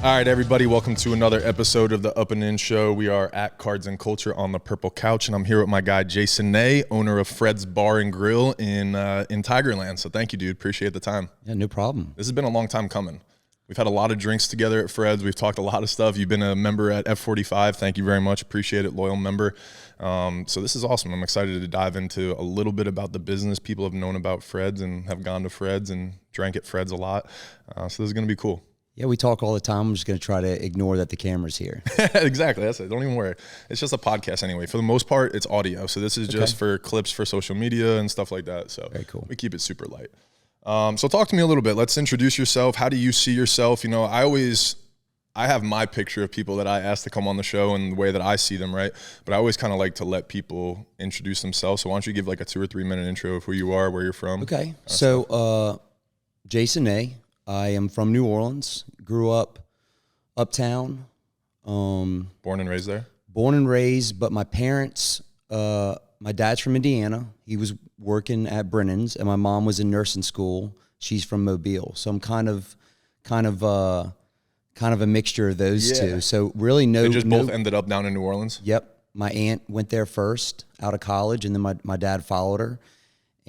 All right, everybody, welcome to another episode of the Up and In Show. We are at Cards and Culture on the Purple Couch, and I'm here with my guy Jason Ney, owner of Fred's Bar and Grill in Tigerland. So thank you, dude. Appreciate the time. Yeah, no problem. This has been a long time coming. We've had a lot of drinks together at Fred's. We've talked a lot of stuff. You've been a member at F45. Thank you very much. Appreciate it. Loyal member. So this is awesome. I'm excited to dive into a little bit about the business. People have known about Fred's and have gone to Fred's and drank at Fred's a lot. So this is going to be cool. Yeah, we talk all the time. I'm just going to try to ignore that the camera's here. Exactly. That's it. Don't even worry. It's just a podcast anyway. For the most part, it's audio. So this is just for clips for social media and stuff like that. So very cool. We keep it super light. So talk to me a little bit. Let's introduce yourself. How do you see yourself? You know, I have my picture of people that I ask to come on the show and the way that I see them, right? But I always kind of like to let people introduce themselves. So why don't you give like a 2 or 3 minute intro of who you are, where you're from? Okay. So Jason Ney. I am from New Orleans. Grew up uptown. Born and raised there? Born and raised, but my parents, my dad's from Indiana. He was working at Brennan's, and my mom was in nursing school. She's from Mobile. So I'm kind of a mixture of those two. So really They just both ended up down in New Orleans? Yep. My aunt went there first out of college, and then my dad followed her.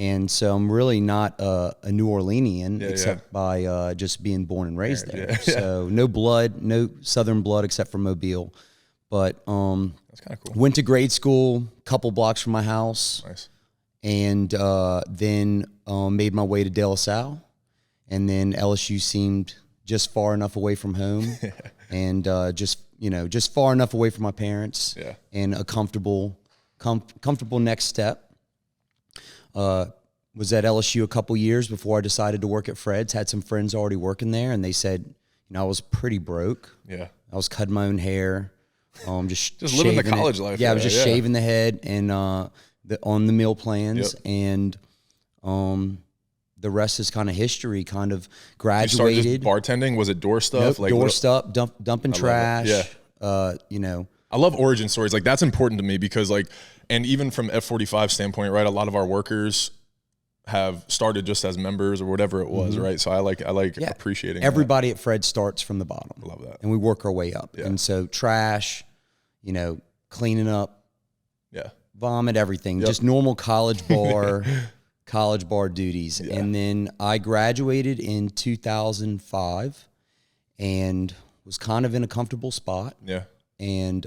And so I'm really not a New Orleanian except by just being born and raised there. Yeah. So no blood, no Southern blood except for Mobile. But that's kind of cool. Went to grade school, couple blocks from my house. Nice. And then made my way to De La Salle. And then LSU seemed just far enough away from home and just far enough away from my parents and a comfortable next step. Was at LSU a couple years before I decided to work at Fred's. Had some friends already working there, and they said, I was pretty broke. Yeah, I was cutting my own hair, just living the college life. Yeah, I was just shaving the head and on the meal plans, and the rest is kind of history. Kind of graduated. You started just bartending. Was it door stuff? Nope, door stuff, dumping trash. Yeah. I love origin stories. Like that's important to me because and even from F45 standpoint, right? A lot of our workers have started just as members or whatever it was, right? So I like appreciating everybody at Fred starts from the bottom. I love that. And we work our way up. Yeah. And so trash, cleaning up, vomit, everything, just normal college bar duties. Yeah. And then I graduated in 2005 and was kind of in a comfortable spot. Yeah. And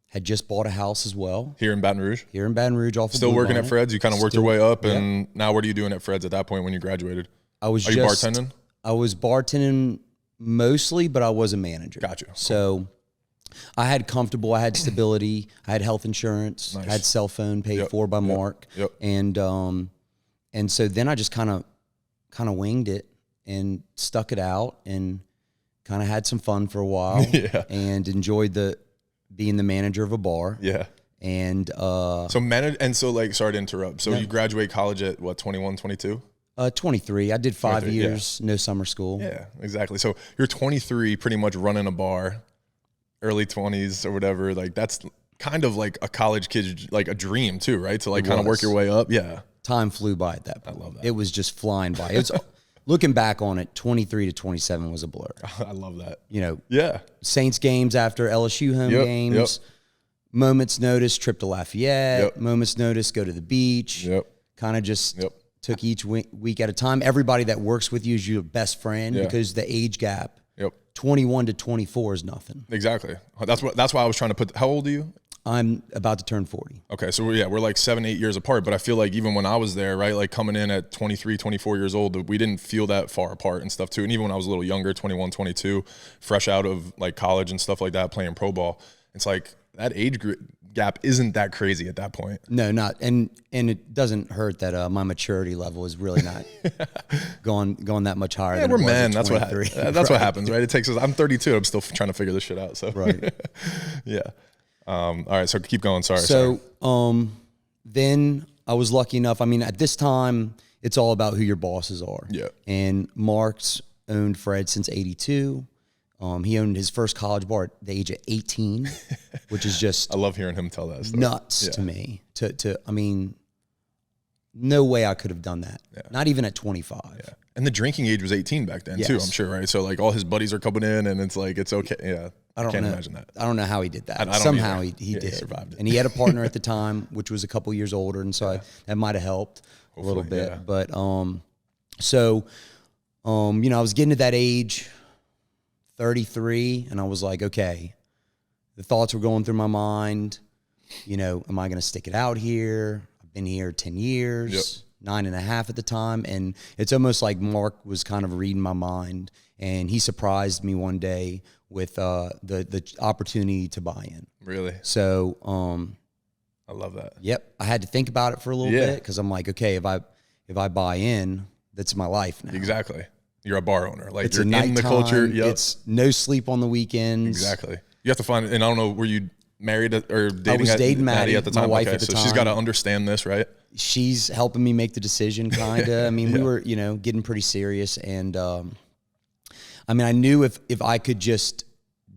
had just bought a house as well. Here in Baton Rouge? Here in Baton Rouge. Still working at Fred's? You kind of worked your way up, and now what are you doing at Fred's at that point when you graduated? Are you bartending? I was bartending mostly, but I was a manager. Gotcha. So I had stability, I had health insurance, I had cell phone paid for by Mark. Yep. And so then I just kind of winged it and stuck it out and kind of had some fun for a while and enjoyed being the manager of a bar. Yeah. And sorry to interrupt. So you graduate college at what, 21, 22? 23. I did 5 years, no summer school. Yeah, exactly. So you're 23, pretty much running a bar, early 20s or whatever. Like that's kind of like a college kid, like a dream too, right? To kind of work your way up. Yeah. Time flew by at that point. I love that. It was just flying by. It was looking back on it, 23 to 27 was a blur. I love that. Saints games after LSU home games, moments notice, trip to Lafayette, moments notice, go to the beach, kind of just took each week at a time. Everybody that works with you is your best friend because the age gap, 21 to 24 is nothing. Exactly. That's why I was trying to put, how old are you? I'm about to turn 40. Okay, so we're like 7-8 years apart, but I feel like even when I was there, right, like coming in at 23, 24 years old, we didn't feel that far apart and stuff too. And even when I was a little younger, 21, 22, fresh out of like college and stuff like that, playing pro ball, it's like that age gap isn't that crazy at that point. No, not. And it doesn't hurt that my maturity level is really not gone that much higher than we're it was men. at 23. That's what happens, right? It takes us, I'm 32, I'm still trying to figure this shit out. So right. Yeah. All right, so keep going. Sorry. Then I was lucky enough. I mean, at this time, it's all about who your bosses are. Yeah. And Mark's owned Fred since '82. He owned his first college bar at the age of 18, which is just I love hearing him tell that story. Nuts to me. I mean, no way I could have done that. Yeah. Not even at 25. Yeah. And the drinking age was 18 back then too, I'm sure, right? So like all his buddies are coming in and it's like, it's okay. Yeah. I can't imagine that. I don't know how he did that. I don't Somehow he Yeah, did. He survived it. And he had a partner at the time, which was a couple years older. And so that might've helped a little bit. Yeah. But, you know, I was getting to that age, 33, and I was like, okay, the thoughts were going through my mind. You know, am I going to stick it out here? I've been here 10 years, 9.5 at the time. And it's almost like Mark was kind of reading my mind, and he surprised me one day with the opportunity to buy in. Really? So I love that. Yep. I had to think about it for a little bit, because I'm like, okay, if I buy in, that's my life now. Exactly. You're a bar owner. Like, it's you're in the culture. Yep. It's no sleep on the weekends. Exactly. You have to find, and I don't know, were you married or dating? I was dating Maddie at the time. My wife at the so time. She's got to understand this, right? She's helping me make the decision, kind of. I mean, we were, you know, getting pretty serious. And I mean, I knew if I could just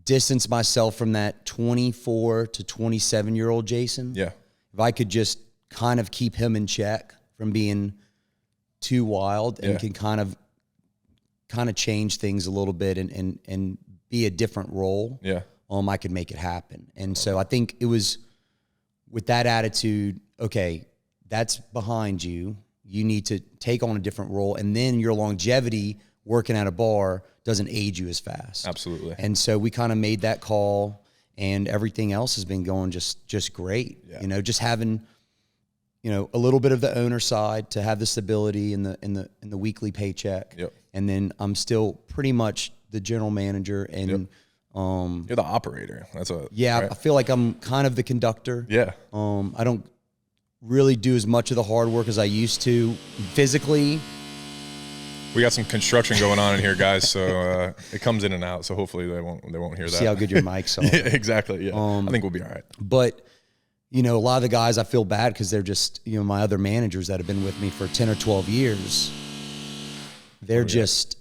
distance myself from that 24 to 27-year-old Jason. Yeah. If I could just kind of keep him in check from being too wild, and can kind of change things a little bit and be a different role. Yeah. I could make it happen. And so I think it was with that attitude, okay, that's behind you. You need to take on a different role, and then your longevity working at a bar doesn't age you as fast. Absolutely. And so we kind of made that call, and everything else has been going just great. Yeah. You know, just having, you know, a little bit of the owner side to have the stability in the weekly paycheck. Yep. And then I'm still pretty much the general manager, and you're the operator. That's right? I feel like I'm kind of the conductor. Yeah. I don't really do as much of the hard work as I used to physically. We got some construction going on in here, guys, so it comes in and out. So hopefully they won't hear that. See how good your mic's are. Yeah, exactly. Yeah, I think we'll be all right. But you know, a lot of the guys, I feel bad because they're just, you know, my other managers that have been with me for 10 or 12 years. They're just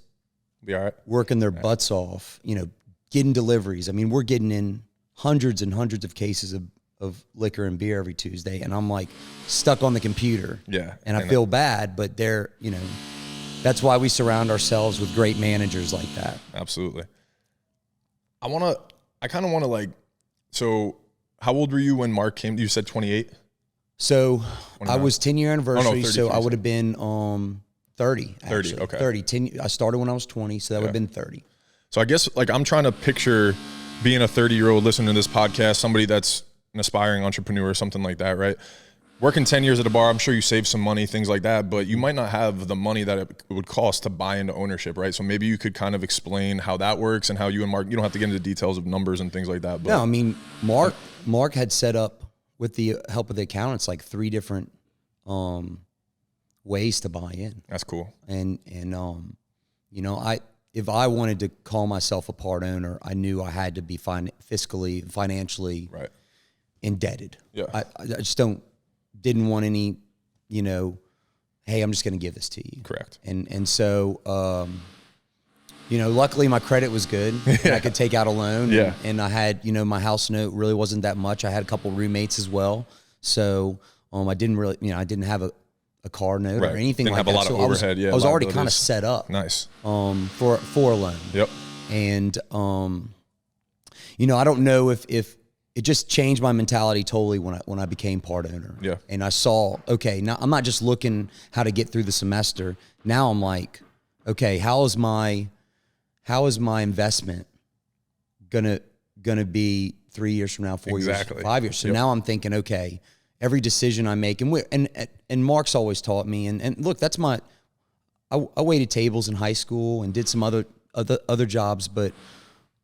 be all right. Working their butts off, you know, getting deliveries. I mean, we're getting in hundreds and hundreds of cases of liquor and beer every Tuesday, and I'm like stuck on the computer. Yeah. And I feel bad, but they're, you know, that's why we surround ourselves with great managers like that. Absolutely. I kind of want to like, so how old were you when Mark came? You said 28? So I was 10-year anniversary, 30, so I would have been 30. 30, okay. 30. I started when I was 20, so that would have been 30. So I guess like I'm trying to picture being a 30-year-old listening to this podcast, somebody that's an aspiring entrepreneur or something like that, right? Working 10 years at a bar, I'm sure you save some money, things like that, but you might not have the money that it would cost to buy into ownership, right? So maybe you could kind of explain how that works and how you and Mark, you don't have to get into details of numbers and things like that. But no, I mean, Mark had set up, with the help of the accountants, like 3 different ways to buy in. That's cool. And you know, if I wanted to call myself a part owner, I knew I had to be fiscally, financially indebted. Yeah. I just didn't want any, you know, hey, I'm just going to give this to you. Correct. And so, you know, luckily my credit was good. And I could take out a loan. Yeah. And I had, you know, my house note really wasn't that much. I had a couple roommates as well. So I didn't really, you know, I didn't have a car note or anything didn't like that. Have a lot of overhead. I was already kind of set up. Nice. For a loan. Yep. And, you know, I don't know if it just changed my mentality totally when I became part owner. Yeah. And I saw, okay, now I'm not just looking how to get through the semester. Now I'm like, okay, how is my investment gonna be 3 years from now, 4 years, 5 years? So now I'm thinking, okay, every decision I make, and Mark's always taught me, and look, that's I waited tables in high school and did some other jobs, but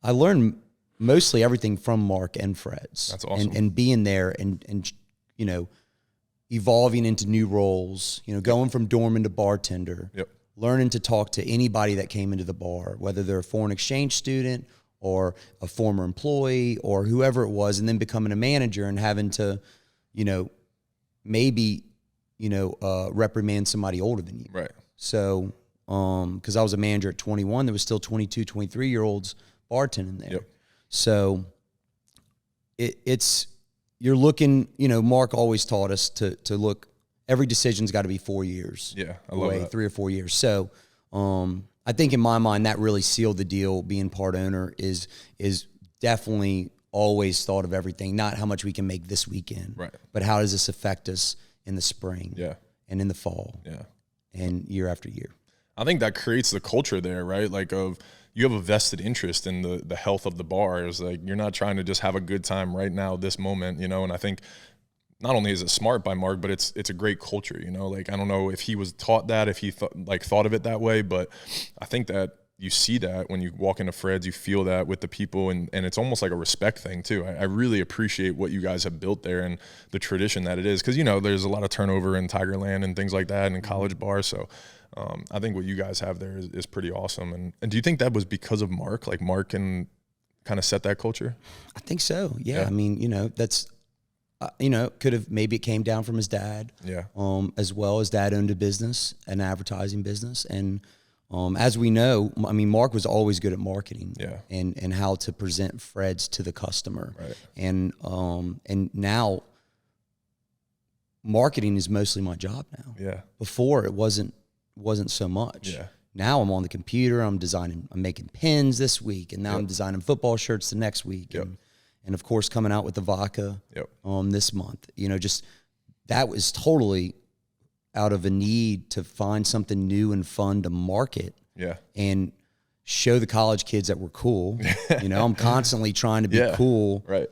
I learned mostly everything from Mark and Fred's. That's awesome. And being there and you know, evolving into new roles, you know, going from doorman to bartender, learning to talk to anybody that came into the bar, whether they're a foreign exchange student or a former employee or whoever it was, and then becoming a manager and having to, you know, maybe, you know, reprimand somebody older than you. Right. So, because I was a manager at 21, there was still 22, 23-year-olds bartending there. Yep. So it's, you're looking, you know, Mark always taught us to look, every decision's got to be 4 years. Yeah, I love that. 3 or 4 years. So I think in my mind that really sealed the deal. Being part owner is definitely always thought of everything, not how much we can make this weekend, right, but how does this affect us in the spring, and in the fall, and year after year. I think that creates the culture there, right? Like you have a vested interest in the health of the bar. It's like you're not trying to just have a good time right now, this moment, you know. And I think not only is it smart by Mark, but it's a great culture, you know. Like I don't know if he was taught that, if he thought of it that way, but I think that you see that when you walk into Fred's, you feel that with the people, and it's almost like a respect thing too. I really appreciate what you guys have built there and the tradition that it is, because you know there's a lot of turnover in Tigerland and things like that, and in college bars. So I think what you guys have there is pretty awesome. And do you think that was because of Mark? Like Mark can kind of set that culture? I think so. Yeah. I mean, you know, that's you know, maybe it came down from his dad. Yeah. As well. His dad owned a business, an advertising business, and as we know, I mean, Mark was always good at marketing, and how to present Fred's to the customer, right. And now marketing is mostly my job now. Yeah. Before it wasn't so much. Yeah. Now I'm on the computer. I'm making pins this week, and now I'm designing football shirts the next week, and of course coming out with the vodka this month. You know, just that was totally out of a need to find something new and fun to market, and show the college kids that we're cool. You know, I'm constantly trying to be cool, right,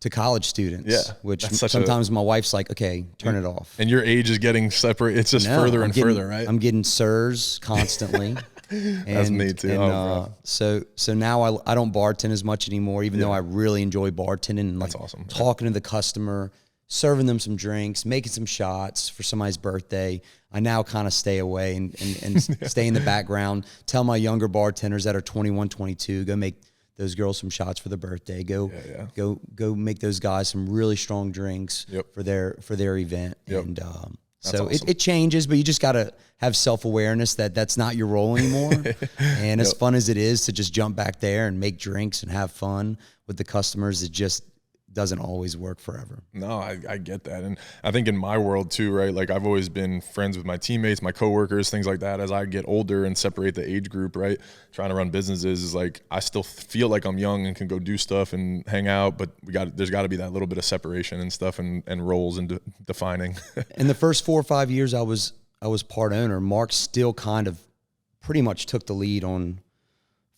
to college students, which sometimes my wife's like, okay, turn it off. And your age is getting separate. It's just further and further, right? I'm getting sirs constantly. That's me too. So now I don't bartend as much anymore, even though I really enjoy bartending and like awesome. Talking to the customer, serving them some drinks, making some shots for somebody's birthday. I now kind of stay away and stay in the background, tell my younger bartenders that are 21, 22, go make those girls some shots for the birthday. Go make those guys some really strong drinks for their event. And so awesome. it changes, but you just got to have self-awareness that that's not your role anymore. And as fun as it is to just jump back there and make drinks and have fun with the customers, it just doesn't always work forever. No, I get that. And I think in my world too, right? Like I've always been friends with my teammates, my coworkers, things like that. As I get older and separate the age group, right? Trying to run businesses is like, I still feel like I'm young and can go do stuff and hang out, but there's got to be that little bit of separation and stuff and roles and defining. In the first 4 or 5 years I was part owner, Mark still kind of pretty much took the lead on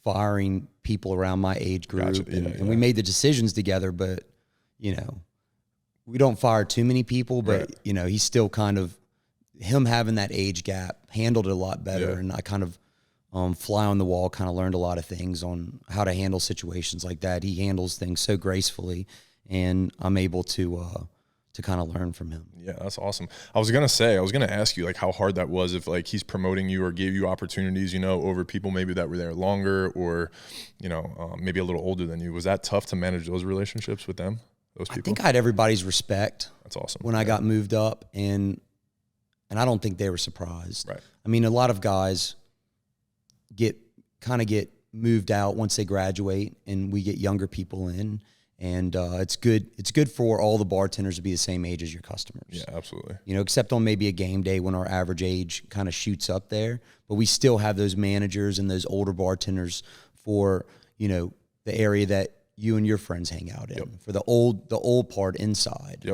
firing people around my age group. Gotcha. And we made the decisions together, but you know, we don't fire too many people, but you know, he's still kind of, him having that age gap handled it a lot better. And I kind of fly on the wall, kind of learned a lot of things on how to handle situations like that. He handles things so gracefully, and I'm able to kind of learn from him. Yeah, that's awesome. I was going to ask you like how hard that was, if like he's promoting you or gave you opportunities, you know, over people maybe that were there longer or, you know, maybe a little older than you. Was that tough to manage those relationships with them? Those people? I think I had everybody's respect. That's awesome. When I got moved up, and I don't think they were surprised. Right. I mean, a lot of guys get moved out once they graduate, and we get younger people in, and it's good. It's good for all the bartenders to be the same age as your customers. Yeah, absolutely. You know, except on maybe a game day when our average age kind of shoots up there, but we still have those managers and those older bartenders for, you know, the area that you and your friends hang out in. For the old part inside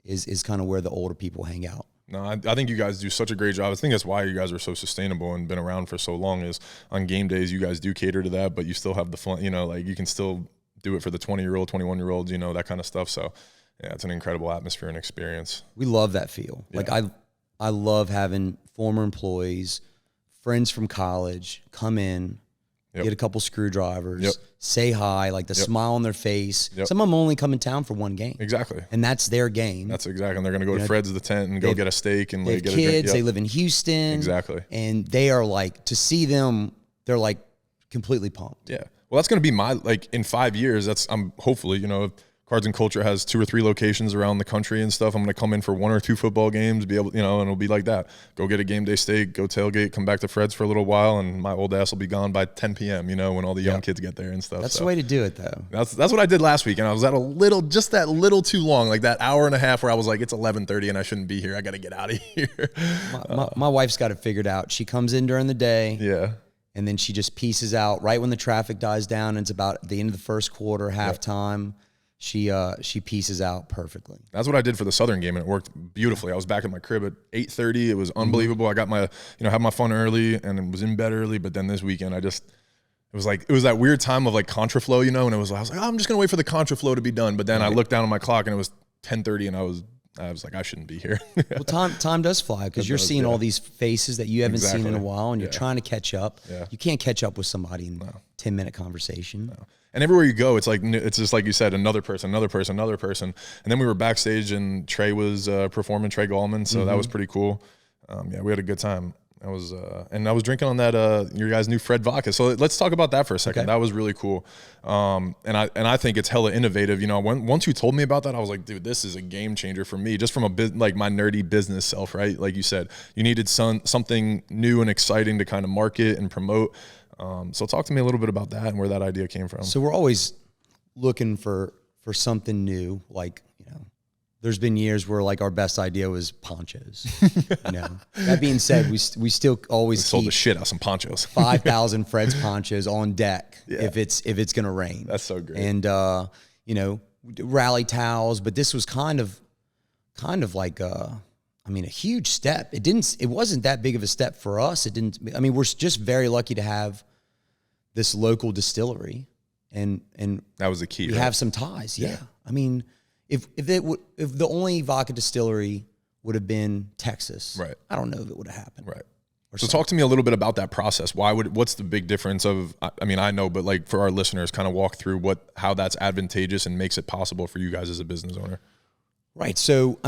is kind of where the older people hang out. No, I think you guys do such a great job. I think that's why you guys are so sustainable and been around for so long, is on game days you guys do cater to that, but you still have the fun, you know, like you can still do it for the 20-year-old, 21-year-olds, you know, that kind of stuff. So yeah, it's an incredible atmosphere and experience. We love that feel. Like I love having former employees, friends from college come in, get a couple screwdrivers, say hi, like the smile on their face. Some of them only come in town for one game. Exactly. And that's their game. That's exactly. And they're going to go to Fred's the tent and go get a steak and like get kids, a drink. They live in Houston. Exactly. And they are like, to see them, they're like completely pumped. Yeah. Well, that's going to be my, like in 5 years, I'm hopefully, you know, Cards and Culture has 2 or 3 locations around the country and stuff. I'm going to come in for 1 or 2 football games, be able, and it'll be like that. Go get a game day steak, go tailgate, come back to Fred's for a little while, and my old ass will be gone by 10 p.m., when all the young kids get there and stuff. That's the way to do it, though. That's what I did last week, and I was at just that little too long, like that hour and a half where I was like, it's 11:30 and I shouldn't be here. I got to get out of here. My wife's got it figured out. She comes in during the day. Yeah. And then she just pieces out right when the traffic dies down. And it's about the end of the first quarter, halftime. She pieces out perfectly. That's what I did for the Southern game, and it worked beautifully. I was back at my crib at 8:30. It was unbelievable. I got my, had my fun early and was in bed early. But then this weekend, it was that weird time of like contraflow, and I was like, oh, I'm just gonna wait for the contraflow to be done. But then I looked down at my clock and it was 10:30, and I was like, I shouldn't be here. Well, time does fly because you're seeing all these faces that you haven't seen in a while, and you're trying to catch up. Yeah. You can't catch up with somebody in a 10-minute conversation. No. And everywhere you go, it's just like you said, another person. And then we were backstage, and Trey was performing, Trey Gallman, so that was pretty cool. We had a good time. And I was drinking on that your guys' new Fred vodka. So let's talk about that for a second. Okay. That was really cool. And I think it's hella innovative. Once you told me about that, I was like, dude, this is a game changer for me, just from like my nerdy business self, right? Like you said, you needed something new and exciting to kind of market and promote. So talk to me a little bit about that and where that idea came from. So we're always looking for something new. Like, there's been years where like our best idea was ponchos. That being said, we still always sold the shit out of some ponchos. 5,000 Fred's ponchos on deck if it's gonna rain. That's so great. And rally towels, but this was kind of like a huge step. It wasn't that big of a step for us. We're just very lucky to have this local distillery, and that was the key. We have some ties. Yeah. If the only vodka distillery would have been Texas, right? I don't know if it would have happened, right? So talk to me a little bit about that process. What's the big difference of? I know, but like for our listeners, kind of walk through how that's advantageous and makes it possible for you guys as a business owner. Right. So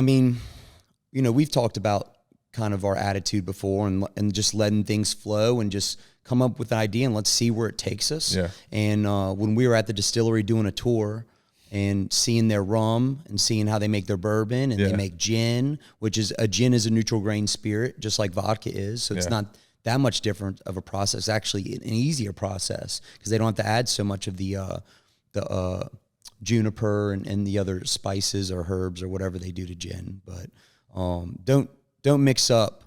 we've talked about kind of our attitude before, and just letting things flow and just come up with an idea and let's see where it takes us. Yeah. And when we were at the distillery doing a tour, and seeing their rum and seeing how they make their bourbon, and they make gin, which is a neutral grain spirit, just like vodka is. So it's not that much different of a process. Actually, an easier process because they don't have to add so much of the juniper and the other spices or herbs or whatever they do to gin. But don't mix up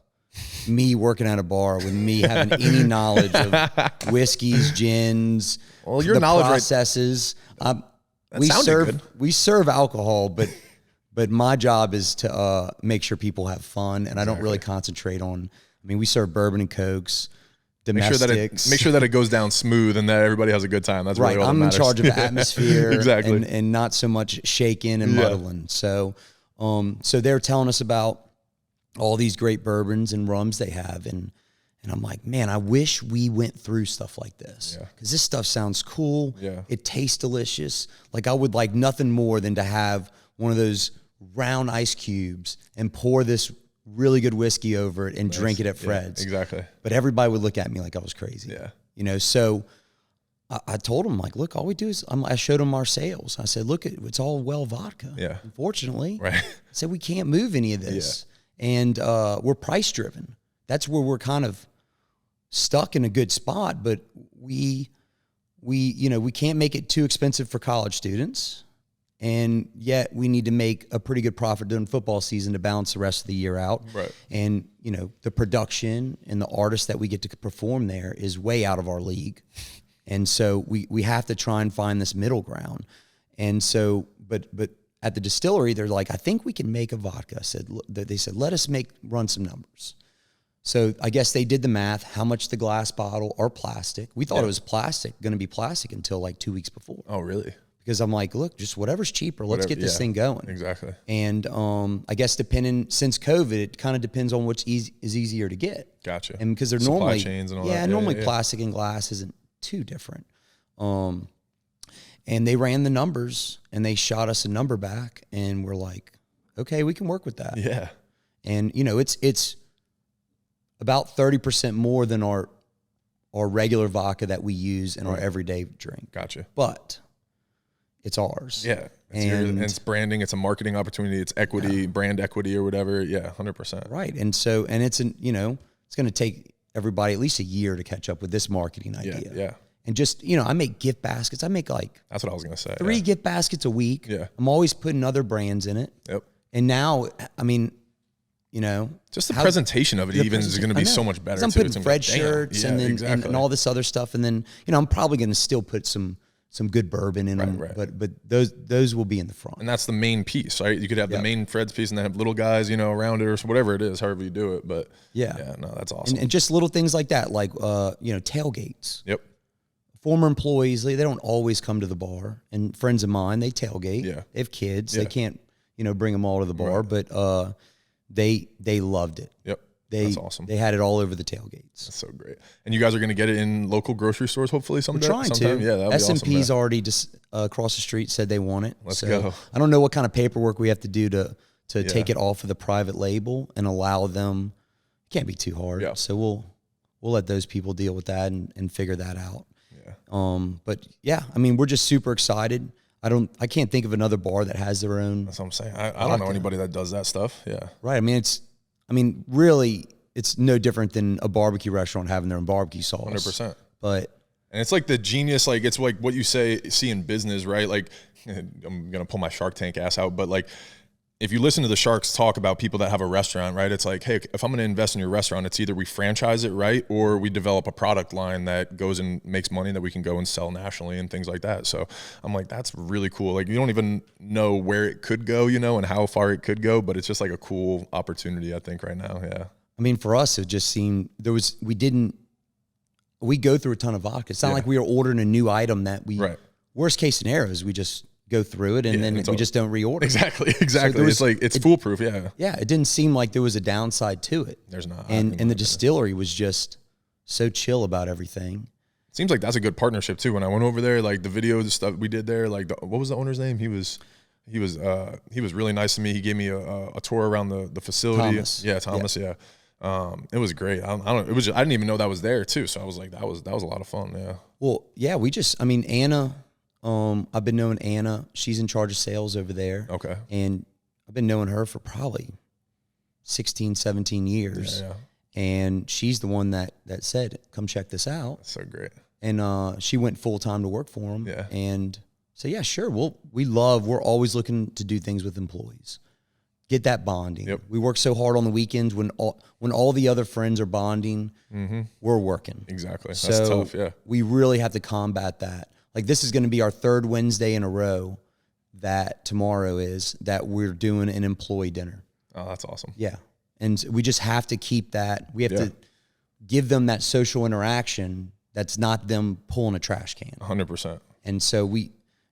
me working at a bar with me having any knowledge of whiskeys, gins, your knowledge processes. We serve alcohol, but my job is to make sure people have fun, and I don't really concentrate on. We serve bourbon and cokes, domestics. Make sure that it goes down smooth and that everybody has a good time. That's right. Really all I'm that in charge of the atmosphere, exactly, and not so much shaking and muddling. So they're telling us about all these great bourbons and rums they have, and I'm like, man, I wish we went through stuff like this because this stuff sounds cool. Yeah. It tastes delicious. Like I would like nothing more than to have one of those round ice cubes and pour this really good whiskey over it and drink it at Fred's. Exactly. But everybody would look at me like I was crazy. Yeah. So I told them, like, look, all we do is I showed them our sales. I said, look, it's all well vodka. Yeah. Unfortunately. Right. I said, we can't move any of this. Yeah. And we're price driven. That's where we're kind of stuck in a good spot, but we can't make it too expensive for college students, and yet we need to make a pretty good profit during football season to balance the rest of the year out. Right. And the production and the artists that we get to perform there is way out of our league, and so we have to try and find this middle ground. And so, but at the distillery, they're like, I think we can make a vodka. They said, let us run some numbers. So I guess they did the math, how much the glass bottle or plastic. We thought it was going to be plastic until like 2 weeks before. Oh, really? Because I'm like, look, just whatever's cheaper, let's get this thing going. Exactly. And I guess since COVID, it kind of depends on which is easier to get. Gotcha. And because they're supply normally chains and all that. Normally plastic and glass isn't too different. And they ran the numbers and they shot us a number back, and we're like, okay, we can work with that. Yeah. And it's about 30% more than our regular vodka that we use in our everyday drink. Gotcha. But it's ours. Yeah. And it's branding, it's a marketing opportunity, it's equity, brand equity or whatever. Yeah, 100%. Right. And so, and it's it's going to take everybody at least a year to catch up with this marketing idea. Yeah. And just, I make gift baskets. I make like that's what I was going to say. 3 gift baskets a week. Yeah. I'm always putting other brands in it. Yep. And now, I mean, just the presentation of it even is going to be so much better. I'm too. putting Fred shirts and then and all this other stuff. And then, I'm probably going to still put some good bourbon in them, but those will be in the front. And that's the main piece, right? You could have the main Fred's piece and then have little guys, around it or whatever it is, however you do it. But no, that's awesome. And just little things like that, like, tailgates. Yep. Former employees, they don't always come to the bar, and friends of mine, they tailgate. Yeah. They have kids. They can't, bring them all to the bar, but they loved it. Yep. That's awesome. They had it all over the tailgates. That's so great. And you guys are going to get it in local grocery stores hopefully someday? We're trying sometime? to. Yeah, that'll be awesome. S&P's already just across the street said they want it. Let's go. I don't know what kind of paperwork we have to do to take it off of the private label and allow them. It can't be too hard. Yeah. So we'll let those people deal with that and figure that out. Yeah. But yeah, I mean, we're just super excited. I can't think of another bar that has their own. That's what I'm saying. I don't know anybody that does that stuff. Yeah. Right. I mean, really, it's no different than a barbecue restaurant having their own barbecue sauce. 100%. And it's like the genius, like it's like what you see in business, right? Like I'm going to pull my Shark Tank ass out, but like if you listen to the sharks talk about people that have a restaurant, right? It's like, hey, if I'm going to invest in your restaurant, it's either we franchise it, right? Or we develop a product line that goes and makes money that we can go and sell nationally and things like that. So I'm like, that's really cool. Like you don't even know where it could go, and how far it could go, but it's just like a cool opportunity, I think, right now. Yeah. I mean, for us, it just seemed we go through a ton of vodka. It's not like we are ordering a new item that worst case scenario is we just go through it and then we just don't reorder. Exactly. So it's foolproof. Yeah. Yeah. It didn't seem like there was a downside to it. There's not. And the distillery was just so chill about everything. Seems like that's a good partnership too. When I went over there, like the video, the stuff we did there, like what was the owner's name? He was really nice to me. He gave me a tour around the facility. Thomas. Yeah. Thomas. Yeah. It was great. I didn't even know that was there too. So I was like, that was a lot of fun. Yeah. Well, yeah, Anna, I've been knowing Anna. She's in charge of sales over there. Okay. And I've been knowing her for probably 16, 17 years. Yeah. And she's the one that said, come check this out. That's so great. And she went full time to work for him. Yeah. And so, yeah, sure. We're always looking to do things with employees. Get that bonding. Yep. We work so hard on the weekends when all the other friends are bonding, we're working. Exactly. That's so tough. Yeah. We really have to combat that. Like this is going to be our 3rd Wednesday in a row that tomorrow is that we're doing an employee dinner. Oh, that's awesome. Yeah. And we just have to keep that. We have to give them that social interaction that's not them pulling a trash can. 100%. And so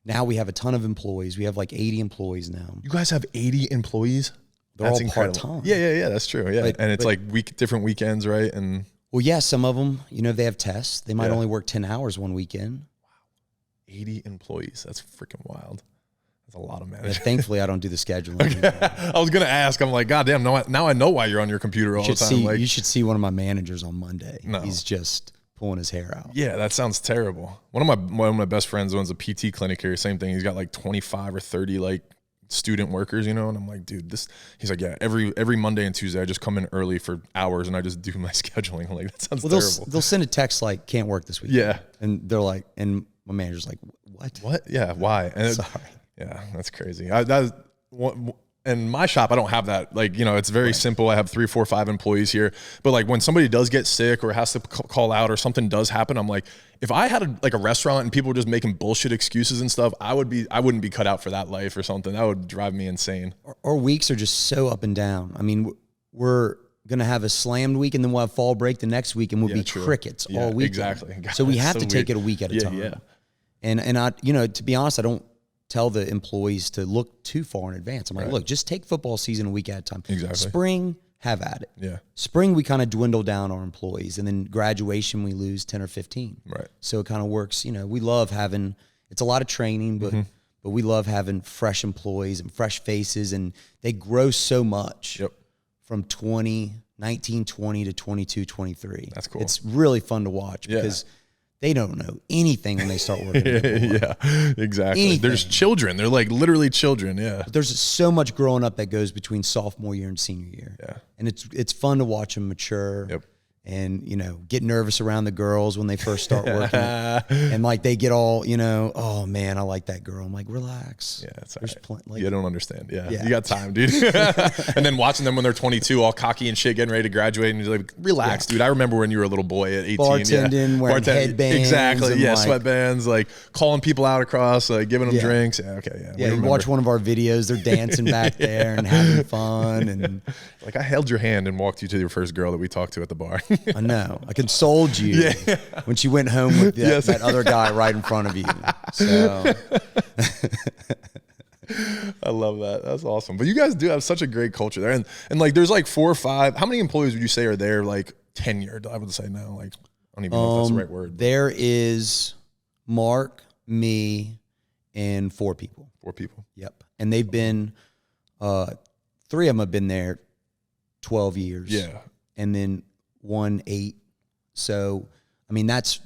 now we have a ton of employees. We have like 80 employees now. You guys have 80 employees? They're all part-time. Yeah, that's true. Yeah. And it's different weekends, right? And well, yeah, some of them, if they have tests, they might only work 10 hours one weekend. Wow. 80 employees. That's freaking wild. That's a lot of management. Yeah, thankfully, I don't do the scheduling. I was going to ask. I'm like, God damn, now I know why you're on your computer all the time. You should see one of my managers on Monday. No. He's just pulling his hair out. Yeah, that sounds terrible. One of my best friends owns a PT clinic here. Same thing. He's got like 25 or 30 student workers, and I'm like, dude, he's like, yeah, every Monday and Tuesday I just come in early for hours and I just do my scheduling. I'm like, that sounds terrible. They'll send a text like, can't work this week. Yeah. And they're like, and my manager's like, what? Yeah, why? And sorry. Yeah, that's crazy. In my shop, I don't have that. It's very simple. I have 3, 4, 5 employees here. But when somebody does get sick or has to call out or something does happen, I'm like, if I had a restaurant and people were just making bullshit excuses and stuff, I wouldn't be cut out for that life or something. That would drive me insane. Our weeks are just so up and down. I mean, we're going to have a slammed week and then we'll have fall break the next week and we'll be crickets all week. Exactly. God, so we have to take it a week at a time. Yeah. And I, to be honest, I don't tell the employees to look too far in advance. I'm like, look, just take football season a week at a time. Exactly. Spring, have at it. Yeah. Spring, we kind of dwindle down our employees, and then graduation, we lose 10 or 15. Right. So it kind of works. We love having, it's a lot of training, but we love having fresh employees and fresh faces, and they grow so much from 1920 to 22, 23. That's cool. It's really fun to watch because they don't know anything when they start working. Yeah, exactly. Anything. There's children. They're like literally children. Yeah. But there's so much growing up that goes between sophomore year and senior year. Yeah. And it's fun to watch them mature. Yep. And, you know, get nervous around the girls when they first start working. And like they get all, you know, oh man, I like that girl. I'm like, relax. Yeah, that's There's like, you don't understand. Yeah. Yeah. You got time, dude. And then watching them when they're 22, all cocky and shit, getting ready to graduate, and you're like, relax, dude. I remember when you were a little boy at 18. Bartending, wearing headbands. Exactly. Yeah, like, sweatbands, like calling people out across, like giving them Yeah. drinks. Yeah, okay, yeah. Yeah, you watch one of our videos, they're dancing back there and having fun. And like I held your hand and walked you to your first girl that we talked to at the bar. I know. I consoled you when she went home with that other guy right in front of you. So I love that. That's awesome. But you guys do have such a great culture there. And like there's like 4 or 5. How many employees would you say are there like tenured? I would say now. Like I don't even know if that's the right word. There is Mark, me, and 4 people. 4 people. Yep. And they've been 3 of them have been there 12 years. Yeah. And then 1 8. So, I mean, that's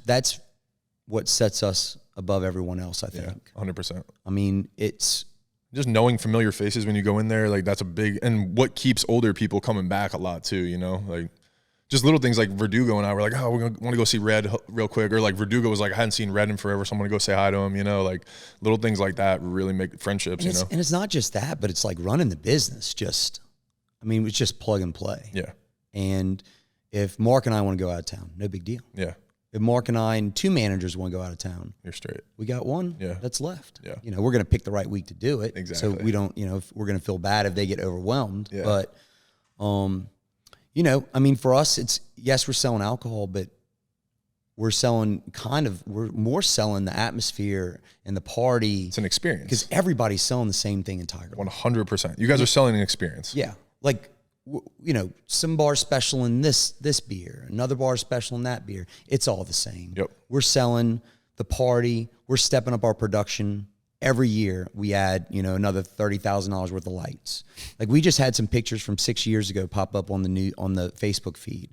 what sets us above everyone else, I think. Yeah, 100%. I mean, it's just knowing familiar faces when you go in there, like that's a big, and what keeps older people coming back a lot too, you know, like just little things like Verdugo and I were like, oh, we want to go see Red real quick. Or like Verdugo was like, I hadn't seen Red in forever, so I'm going to go say hi to him, you know, like little things like that really make friendships, you know. And it's not just that, but it's like running the business. I mean, it's just plug and play. Yeah. And if Mark and I want to go out of town, no big deal. Yeah. If Mark and I and 2 managers want to go out of town, you're straight. We got 1 that's left. Yeah. You know, we're going to pick the right week to do it. Exactly. So we don't, you know, if we're going to feel bad if they get overwhelmed. Yeah. But, you know, I mean, for us, it's, yes, we're selling alcohol, but we're more selling the atmosphere and the party. It's an experience. Because everybody's selling the same thing in Tiger. 100%. You guys are selling an experience. Yeah. Like, you know, some bar special in this beer, another bar special in that beer. It's all the same. Yep. We're selling the party. We're stepping up our production. Every year we add, you know, another $30,000 worth of lights. Like we just had some pictures from 6 years ago pop up on the Facebook feed.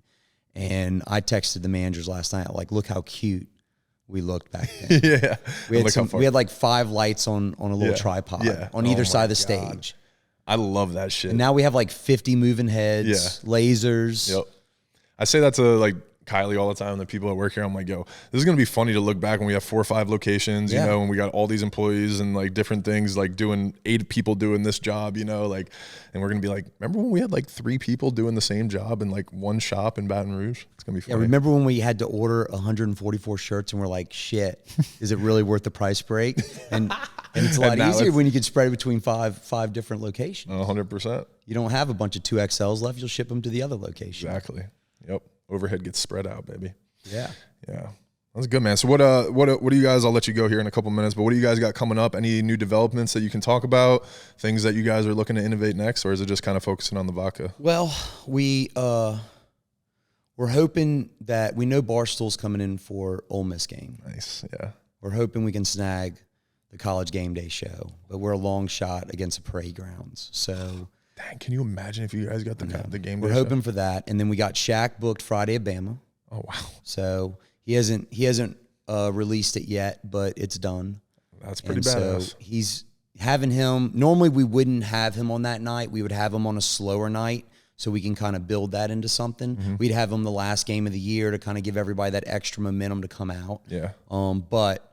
And I texted the managers last night, like, look how cute we looked back then. Yeah. We had like 5 lights on a little tripod on either side of the stage. I love that shit. And now we have like 50 moving heads, lasers. Yep. I say that to like Kylie all the time, the people that work here. I'm like, yo, this is going to be funny to look back when we have 4 or 5 locations, you know, and we got all these employees and like different things, like doing 8 people doing this job, you know, like, and we're going to be like, remember when we had like 3 people doing the same job in like one shop in Baton Rouge? It's going to be funny. Yeah, remember when we had to order 144 shirts and we're like, shit, is it really worth the price break? And it's a lot easier when you can spread it between five different locations. 100%. You don't have a bunch of 2XLs left. You'll ship them to the other location. Exactly. Yep. Overhead gets spread out, baby. Yeah. Yeah. That's good, man. So what do you guys, I'll let you go here in a couple minutes, but what do you guys got coming up? Any new developments that you can talk about? Things that you guys are looking to innovate next, or is it just kind of focusing on the vodka? Well, we're hoping that we know Barstool's coming in for Ole Miss game. Nice. Yeah. We're hoping we can snag the College Game Day show, but we're a long shot against the parade grounds. So, dang, can you imagine if you guys got the game day? We're hoping for that, and then we got Shaq booked Friday at Bama. Oh wow! So he hasn't released it yet, but it's done. That's pretty badass. So he's having him. Normally we wouldn't have him on that night. We would have him on a slower night, so we can kind of build that into something. Mm-hmm. We'd have him the last game of the year to kind of give everybody that extra momentum to come out. Yeah. But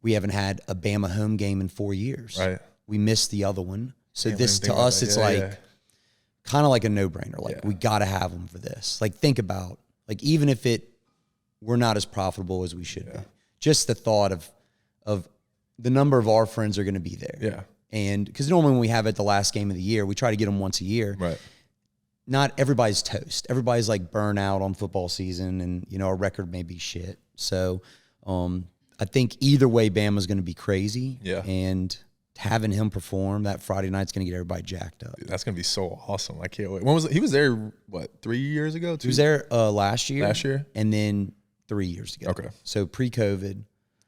we haven't had a Bama home game in 4 years. Right. We missed the other one. So this to us, it's kind of like a no-brainer. Like we got to have them for this. Like think about, like even if we're not as profitable as we should be, just the thought of the number of our friends are going to be there. Yeah. And because normally when we have it the last game of the year, we try to get them once a year. Right. Not everybody's toast. Everybody's like burnt out on football season, and you know our record may be shit. So I think either way, Bama's going to be crazy. Yeah. And having him perform that Friday night's going to get everybody jacked up. Dude, that's going to be so awesome. I can't wait. When was he was there, what, 3 years ago? He was there last year. Last year? And then 3 years ago. Okay. So pre-COVID.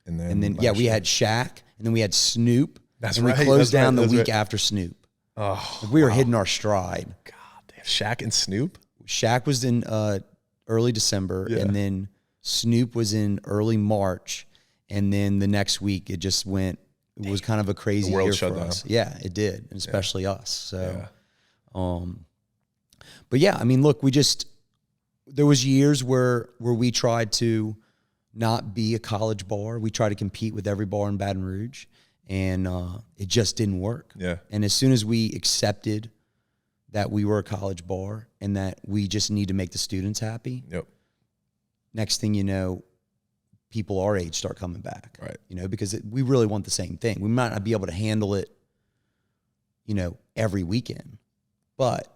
And then we had Shaq, and then we had Snoop. That's and right. we closed down the week after Snoop. Oh, we were hitting our stride. God damn. Shaq and Snoop? Shaq was in early December, and then Snoop was in early March, and then the next week it just went. It was kind of a crazy year for us. Yeah, it did, and especially us. So, but yeah, I mean, look, there was years where we tried to not be a college bar. We tried to compete with every bar in Baton Rouge, and it just didn't work. Yeah. And as soon as we accepted that we were a college bar and that we just need to make the students happy, next thing you know, people our age start coming back, right? You know, because we really want the same thing. We might not be able to handle it, you know, every weekend, but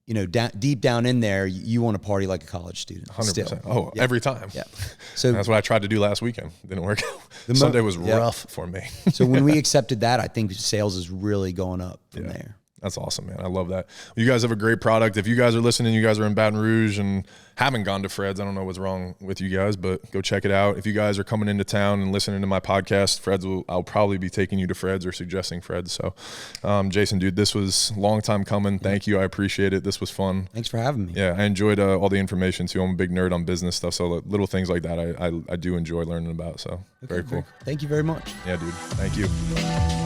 you know, deep down in there, you want to party like a college student. 100%. Oh, every time. Yeah. So that's what I tried to do last weekend. Didn't work out. Sunday was rough for me. So when we accepted that, I think sales is really going up from there. That's awesome, man. I love that. You guys have a great product. If you guys are listening, you guys are in Baton Rouge and haven't gone to Fred's, I don't know what's wrong with you guys, but go check it out. If you guys are coming into town and listening to my podcast, I'll probably be taking you to Fred's or suggesting Fred's. So, Jason, dude, this was a long time coming. Thank you. I appreciate it. This was fun. Thanks for having me. Yeah, I enjoyed all the information too. I'm a big nerd on business stuff, so little things like that I do enjoy learning about. So, very cool. Thank you very much. Yeah, dude. Thank you.